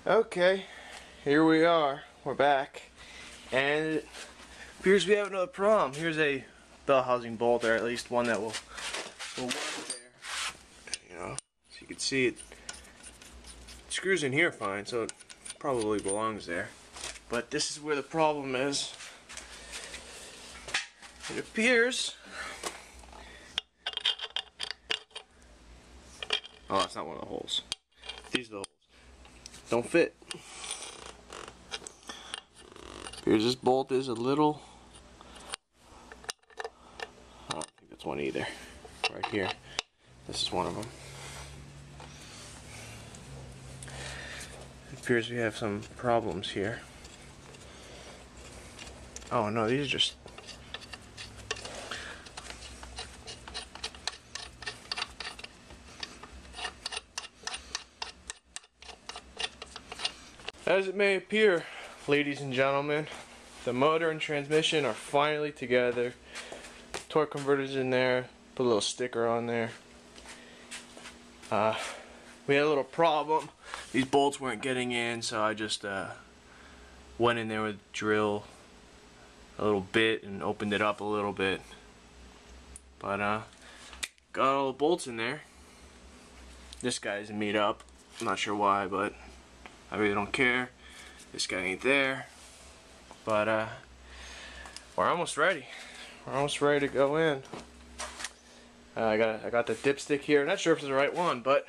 Okay, here we are. We're back, and it appears we have another problem. Here's a bell housing bolt, or at least one that will work there. You know, so you can see it screws in here fine, so it probably belongs there. But this is where the problem is. It appears. Oh, that's not one of the holes. These are the holes. Don't fit. Here's this bolt is a little. I don't think that's one either. Right here. This is one of them. It appears we have some problems here. Oh no, these are just. As it may appear, ladies and gentlemen, the motor and transmission are finally together. Torque converter's in there. Put a little sticker on there. We had a little problem. These bolts weren't getting in, so I just went in there with a drill, a little bit, and opened it up a little bit. But got all the bolts in there. This guy isn't made up. I'm not sure why, but I really don't care. This guy ain't there. But we're almost ready. We're almost ready to go in. I got the dipstick here. Not sure if it's the right one, but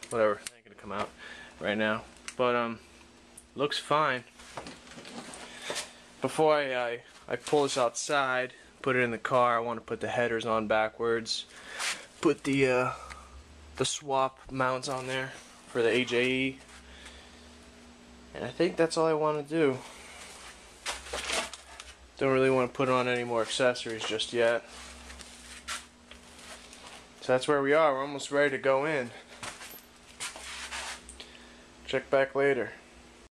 whatever. It ain't gonna come out right now. But looks fine. Before I pull this outside, put it in the car, I want to put the headers on backwards. Put the swap mounts on there for the AJE, and I think that's all I want to do. Don't really want to put on any more accessories just yet. So that's where we are. We're almost ready to go in. Check back later.